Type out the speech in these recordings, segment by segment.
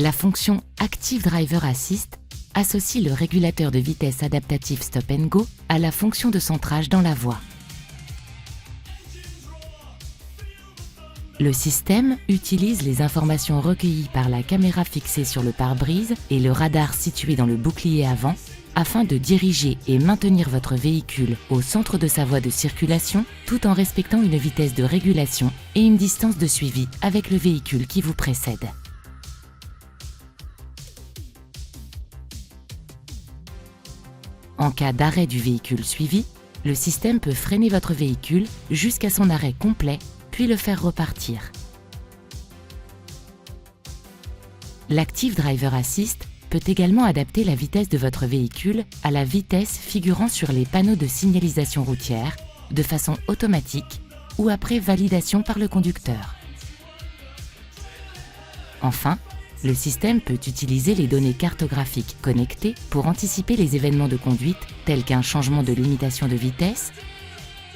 La fonction Active Driver Assist associe le régulateur de vitesse adaptatif Stop and Go à la fonction de centrage dans la voie. Le système utilise les informations recueillies par la caméra fixée sur le pare-brise et le radar situé dans le bouclier avant afin de diriger et maintenir votre véhicule au centre de sa voie de circulation tout en respectant une vitesse de régulation et une distance de suivi avec le véhicule qui vous précède. En cas d'arrêt du véhicule suivi, le système peut freiner votre véhicule jusqu'à son arrêt complet puis le faire repartir. L'Active Driver Assist peut également adapter la vitesse de votre véhicule à la vitesse figurant sur les panneaux de signalisation routière de façon automatique ou après validation par le conducteur. Enfin, le système peut utiliser les données cartographiques connectées pour anticiper les événements de conduite tels qu'un changement de limitation de vitesse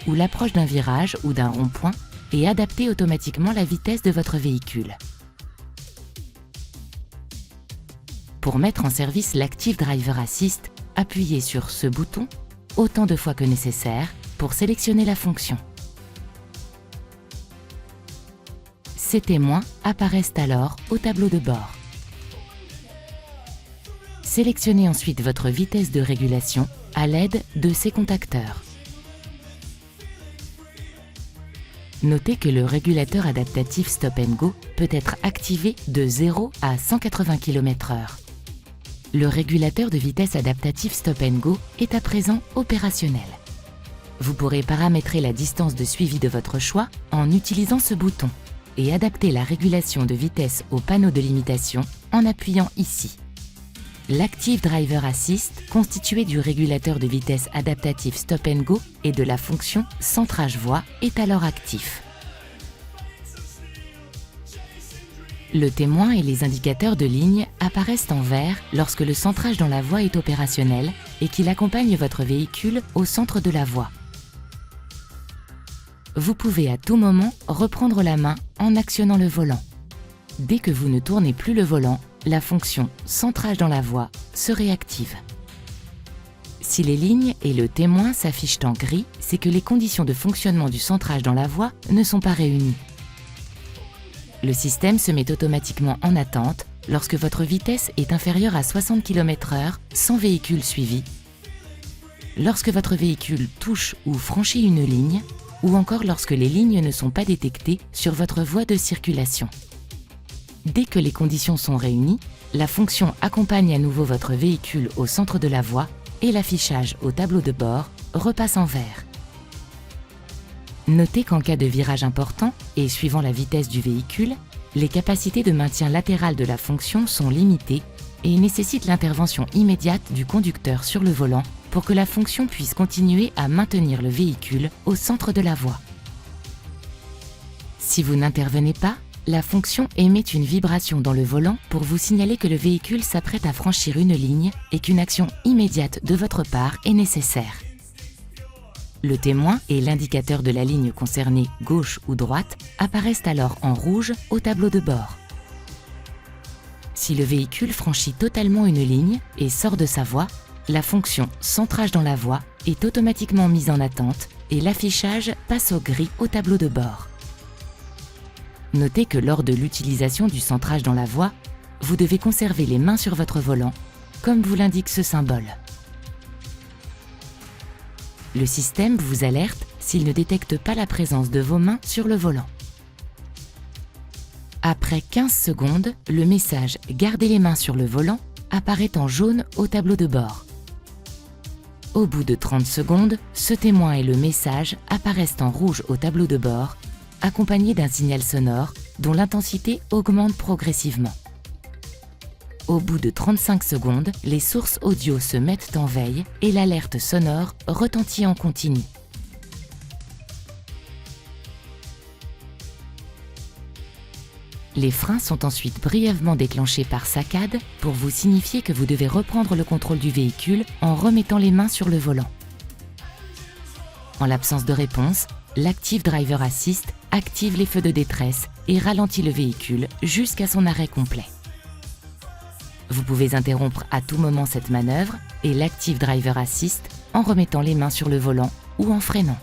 ou l'approche d'un virage ou d'un rond-point et adapter automatiquement la vitesse de votre véhicule. Pour mettre en service l'Active Driver Assist, appuyez sur ce bouton autant de fois que nécessaire pour sélectionner la fonction. Ces témoins apparaissent alors au tableau de bord. Sélectionnez ensuite votre vitesse de régulation à l'aide de ces contacteurs. Notez que le régulateur adaptatif Stop and Go peut être activé de 0 à 180 km/h. Le régulateur de vitesse adaptatif Stop and Go est à présent opérationnel. Vous pourrez paramétrer la distance de suivi de votre choix en utilisant ce bouton et adapter la régulation de vitesse au panneau de limitation en appuyant ici. L'Active Driver Assist, constitué du régulateur de vitesse adaptatif Stop and Go et de la fonction centrage voie, est alors actif. Le témoin et les indicateurs de ligne apparaissent en vert lorsque le centrage dans la voie est opérationnel et qu'il accompagne votre véhicule au centre de la voie. Vous pouvez à tout moment reprendre la main en actionnant le volant. Dès que vous ne tournez plus le volant, la fonction centrage dans la voie se réactive. Si les lignes et le témoin s'affichent en gris, c'est que les conditions de fonctionnement du centrage dans la voie ne sont pas réunies. Le système se met automatiquement en attente lorsque votre vitesse est inférieure à 60 km/h sans véhicule suivi, lorsque votre véhicule touche ou franchit une ligne, ou encore lorsque les lignes ne sont pas détectées sur votre voie de circulation. Dès que les conditions sont réunies, la fonction accompagne à nouveau votre véhicule au centre de la voie et l'affichage au tableau de bord repasse en vert. Notez qu'en cas de virage important et suivant la vitesse du véhicule, les capacités de maintien latéral de la fonction sont limitées et nécessitent l'intervention immédiate du conducteur sur le volant pour que la fonction puisse continuer à maintenir le véhicule au centre de la voie. Si vous n'intervenez pas, la fonction émet une vibration dans le volant pour vous signaler que le véhicule s'apprête à franchir une ligne et qu'une action immédiate de votre part est nécessaire. Le témoin et l'indicateur de la ligne concernée gauche ou droite apparaissent alors en rouge au tableau de bord. Si le véhicule franchit totalement une ligne et sort de sa voie, la fonction centrage dans la voie est automatiquement mise en attente et l'affichage passe au gris au tableau de bord. Notez que lors de l'utilisation du centrage dans la voie, vous devez conserver les mains sur votre volant, comme vous l'indique ce symbole. Le système vous alerte s'il ne détecte pas la présence de vos mains sur le volant. Après 15 secondes, le message « Gardez les mains sur le volant » apparaît en jaune au tableau de bord. Au bout de 30 secondes, ce témoin et le message apparaissent en rouge au tableau de bord, accompagné d'un signal sonore dont l'intensité augmente progressivement. Au bout de 35 secondes, les sources audio se mettent en veille et l'alerte sonore retentit en continu. Les freins sont ensuite brièvement déclenchés par saccade pour vous signifier que vous devez reprendre le contrôle du véhicule en remettant les mains sur le volant. En l'absence de réponse, l'Active Driver Assist active les feux de détresse et ralentit le véhicule jusqu'à son arrêt complet. Vous pouvez interrompre à tout moment cette manœuvre et l'Active Driver Assist en remettant les mains sur le volant ou en freinant.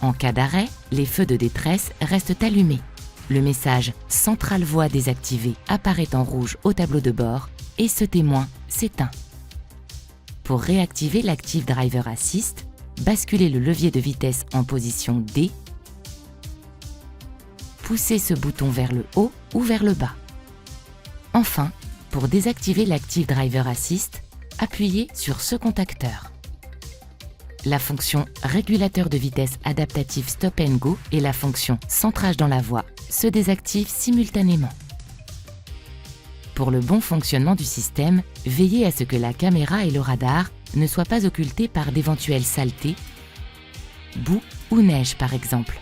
En cas d'arrêt, les feux de détresse restent allumés. Le message « Centrale voie désactivée » apparaît en rouge au tableau de bord et ce témoin s'éteint. Pour réactiver l'Active Driver Assist, basculez le levier de vitesse en position D. Poussez ce bouton vers le haut ou vers le bas. Enfin, pour désactiver l'Active Driver Assist, appuyez sur ce contacteur. La fonction régulateur de vitesse adaptatif Stop and Go et la fonction centrage dans la voie se désactivent simultanément. Pour le bon fonctionnement du système, veillez à ce que la caméra et le radar ne soient pas occultés par d'éventuelles saletés, boue ou neige par exemple.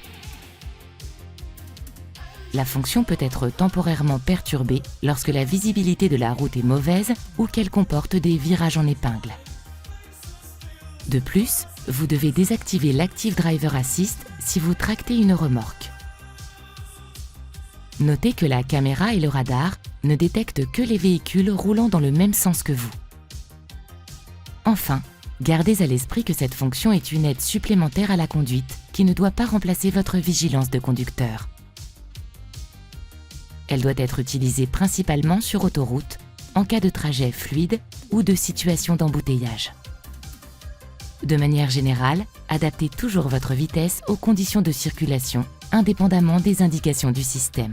La fonction peut être temporairement perturbée lorsque la visibilité de la route est mauvaise ou qu'elle comporte des virages en épingle. De plus, vous devez désactiver l'Active Driver Assist si vous tractez une remorque. Notez que la caméra et le radar ne détectent que les véhicules roulant dans le même sens que vous. Enfin, gardez à l'esprit que cette fonction est une aide supplémentaire à la conduite qui ne doit pas remplacer votre vigilance de conducteur. Elle doit être utilisée principalement sur autoroute, en cas de trajet fluide ou de situation d'embouteillage. De manière générale, adaptez toujours votre vitesse aux conditions de circulation, indépendamment des indications du système.